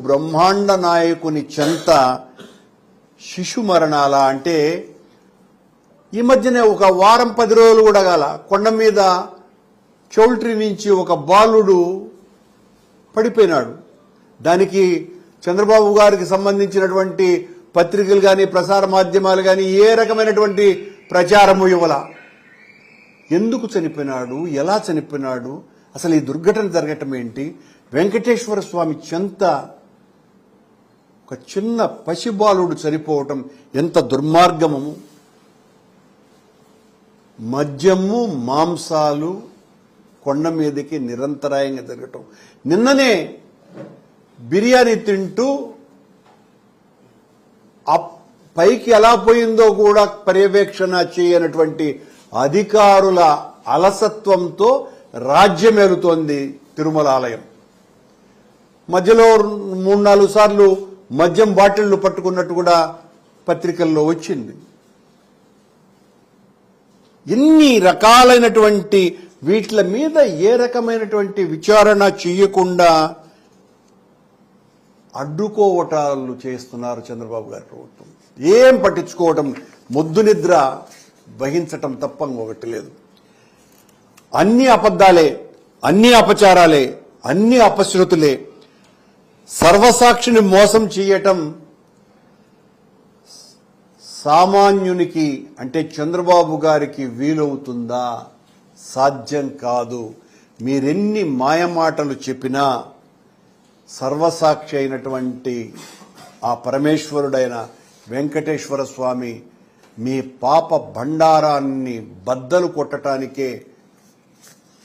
బ్రహ్మాండ నాయకుని చెంత శిశు మరణాల అంటే ఈ మధ్యనే ఒక వారం 10 రోజులు కూడా గాల కొండ మీద చౌల్ట్రీ నుంచి ఒక బాలుడు పడిపోయినాడు. దానికి చంద్రబాబు గారికి సంబంధించినటువంటి పత్రికలు కానీ ప్రసార మాధ్యమాలు కానీ ఏ రకమైనటువంటి ప్రచారము ఇవ్వాల. ఎందుకు చనిపోయినాడు, ఎలా చనిపోయినాడు, అసలు ఈ దుర్ఘటన జరగటం ఏంటి? వెంకటేశ్వర స్వామి చెంత ఒక చిన్న పసిబాలుడు చనిపోవటం ఎంత దుర్మార్గము. మద్యము మాంసాలు కొండ మీదకి నిరంతరాయంగా జరగటం. నిన్ననే బిర్యానీ తింటూ పైకి ఎలా పోయిందో కూడా పర్యవేక్షణ చేయనటువంటి అధికారుల అలసత్వంతో రాజ్యమేలుతోంది తిరుమల ఆలయం. మధ్యలో 3-4 సార్లు మద్యం బాటిళ్లు పట్టుకున్నట్టు కూడా పత్రికల్లో వచ్చింది. ఎన్ని రకాలైనటువంటి వీటి మీద ఏ రకమైనటువంటి విచారణ చేయకుండా అడ్డుకోవటాలు చేస్తున్నారు చంద్రబాబు గారి ప్రభుత్వం. ఏం పట్టించుకోవటం, మొద్దు నిద్ర వహించటం తప్ప ఒకటి లేదు. అన్ని అబద్ధాలే, అన్ని అపచారాలే, అన్ని అపశృతులే. సర్వసాక్షిని మోసం చేయటం సామాన్యునికి అంటే చంద్రబాబు గారికి వీలవుతుందా? సాధ్యం కాదు. మీరెన్ని మాయమాటలు చెప్పినా సర్వసాక్షి అయినటువంటి ఆ పరమేశ్వరుడైన వెంకటేశ్వర స్వామి మీ పాప భండారాన్ని బద్దలు కొట్టడానికే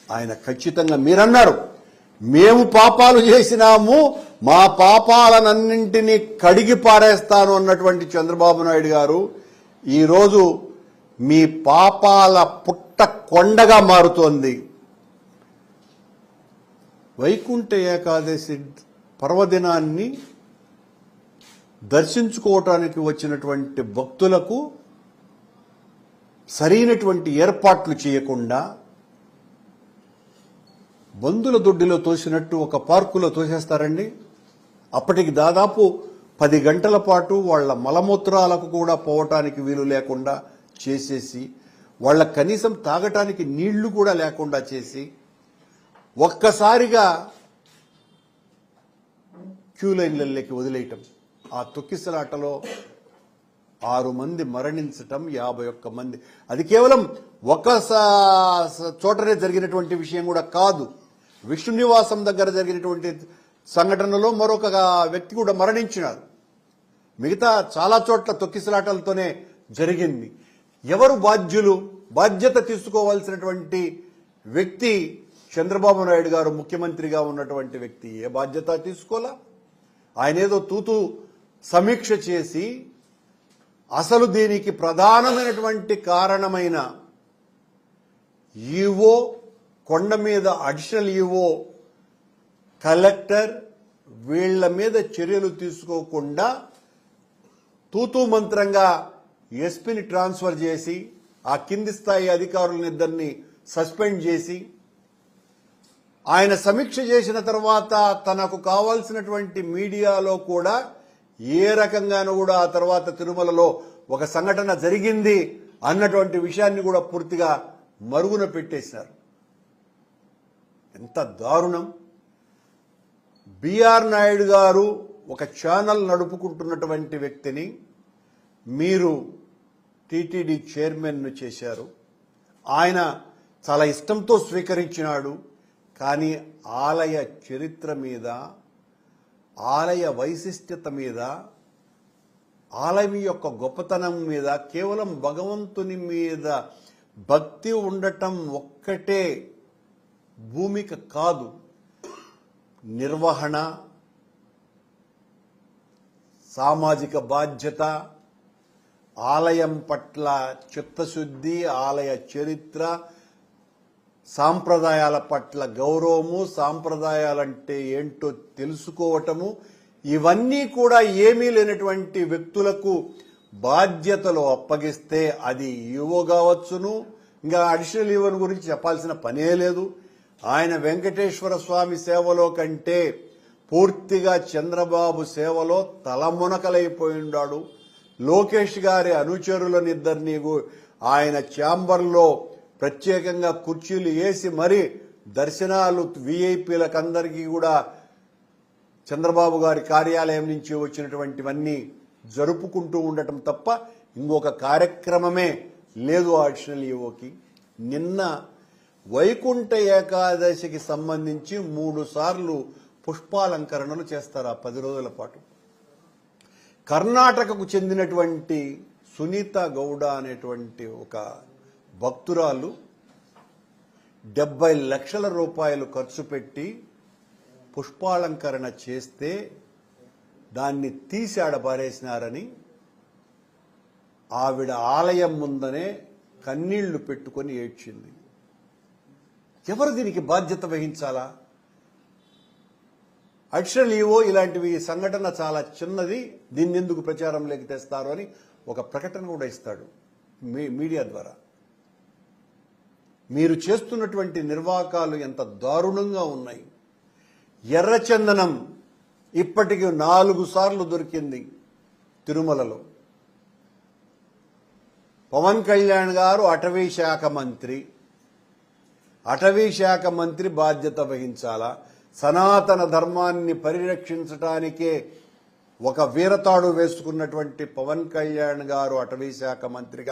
ఆయన ఖచ్చితంగా మీరన్నారు, మేము పాపాలు చేసినాము, మా పాపాలనన్నింటినీ కడిగి పారేస్తాను అన్నటువంటి చంద్రబాబు నాయుడు గారు ఈరోజు మీ పాపాల పుట్ట కొండగా మారుతోంది. వైకుంఠ ఏకాదశి పర్వదినాన్ని దర్శించుకోవటానికి వచ్చినటువంటి భక్తులకు సరైనటువంటి ఏర్పాట్లు చేయకుండా బంధుల దొడ్డిలో తోసినట్టు ఒక పార్కులో తోసేస్తారండి. అప్పటికి దాదాపు 10 గంటల పాటు వాళ్ల మలమూత్రాలకు కూడా పోవటానికి వీలు లేకుండా చేసేసి, వాళ్ళ కనీసం తాగటానికి నీళ్లు కూడా లేకుండా చేసి ఒక్కసారిగా క్యూ లైన్లలోకి వదిలేయటం. ఆ తొక్కిసలాటలో 6 మంది మరణించటం, 51 మంది. అది కేవలం ఒక చోటనే జరిగినటువంటి విషయం కూడా కాదు. విష్ణు నివాసం దగ్గర జరిగినటువంటి సంఘటనలో మరొక వ్యక్తి కూడా మరణించినారు. మిగతా చాలా చోట్ల తొక్కిసలాటలతోనే జరిగింది. ఎవరు బాధ్యులు? బాధ్యత తీసుకోవాల్సినటువంటి వ్యక్తి చంద్రబాబు నాయుడు గారు, ముఖ్యమంత్రిగా ఉన్నటువంటి వ్యక్తి. ఏ బాధ్యత తీసుకోవాలా? ఆయన ఏదో తూతూ సమీక్ష చేసి అసలు దీనికి ప్రధానమైనటువంటి కారణమైన ఈవో, కొండ మీద అడిషనల్ ఈవో, కలెక్టర్ వీళ్ల మీద చర్యలు తీసుకోకుండా తూతూ మంత్రంగా ఎస్పీని ట్రాన్స్ఫర్ చేసి ఆ కింది స్థాయి అధికారులనిద్దరిని సస్పెండ్ చేసి ఆయన సమీక్ష చేసిన తర్వాత తనకు కావాల్సినటువంటి మీడియాలో కూడా ఏ రకంగానూ కూడా ఆ తర్వాత తిరుమలలో ఒక సంఘటన జరిగింది అన్నటువంటి విషయాన్ని కూడా పూర్తిగా మరుగున పెట్టేశారు. ఎంత దారుణం! బిఆర్ నాయుడు గారు ఒక ఛానల్ నడుపుకుంటున్నటువంటి వ్యక్తిని మీరు టీటీడీ చైర్మన్ చేశారు. ఆయన చాలా ఇష్టంతో స్వీకరించినాడు. కానీ ఆలయ చరిత్ర మీద, ఆలయ వైశిష్ట్యత మీద, ఆలయం యొక్క గొప్పతనం మీద, కేవలం భగవంతుని మీద భక్తి ఉండటం ఒక్కటే భూమిక కాదు. నిర్వహణ, సామాజిక బాధ్యత, ఆలయం పట్ల చిత్తశుద్ధి, ఆలయ చరిత్ర, సాంప్రదాయాల పట్ల గౌరవము, సాంప్రదాయాలంటే ఏంటో తెలుసుకోవటము, ఇవన్నీ కూడా ఏమీ లేనటువంటి వ్యక్తులకు బాధ్యతలు అప్పగిస్తే అది ఈవో కావచ్చును, ఇంకా అడిషనల్ ఈవో గురించి చెప్పాల్సిన పనే లేదు. ఆయన వెంకటేశ్వర స్వామి సేవలో కంటే పూర్తిగా చంద్రబాబు సేవలో తలమునకలైపోయిండాడు. లోకేష్ గారి అనుచరులనిద్దరినీ ఆయన ఛాంబర్లో ప్రత్యేకంగా కుర్చీలు వేసి మరీ దర్శనాలు వీఐపీలకందరికీ కూడా చంద్రబాబు గారి కార్యాలయం నుంచి వచ్చినటువంటివన్నీ జరుపుకుంటూ ఉండటం తప్ప ఇంకొక కార్యక్రమమే లేదు అడిషనల్ ఈఓకి. నిన్న వైకుంఠ ఏకాదశికి సంబంధించి 3 సార్లు పుష్పాలంకరణలు చేస్తారు ఆ 10 రోజుల పాటు. కర్ణాటకకు చెందినటువంటి సునీత గౌడ అనేటువంటి ఒక భక్తురాలు 70 లక్షల రూపాయలు ఖర్చు పెట్టి పుష్పాలంకరణ చేస్తే దాన్ని తీసి ఆడబారేసినారని ఆవిడ ఆలయం ముందనే కన్నీళ్లు పెట్టుకొని ఏడ్చింది. ఎవరు దీనికి బాధ్యత వహించాలా? అడిషనల్ ఈఓ ఇలాంటివి సంఘటన చాలా చిన్నది, దీన్ని ఎందుకు ప్రచారంలోకి తెస్తారు అని ఒక ప్రకటన కూడా ఇస్తాడు మీడియా ద్వారా. మీరు చేస్తున్నటువంటి నిర్వాకాలు ఎంత దారుణంగా ఉన్నాయి. ఎర్రచందనం ఇప్పటికి 4 సార్లు దొరికింది తిరుమలలో. పవన్ కళ్యాణ్ గారు అటవీ శాఖ మంత్రి బాధ్యత వహించాలా? సనాతన ధర్మాన్ని పరిరక్షించడానికే ఒక వీరతాడు వేసుకున్నటువంటి పవన్ కళ్యాణ్ గారు అటవీ శాఖ మంత్రిగా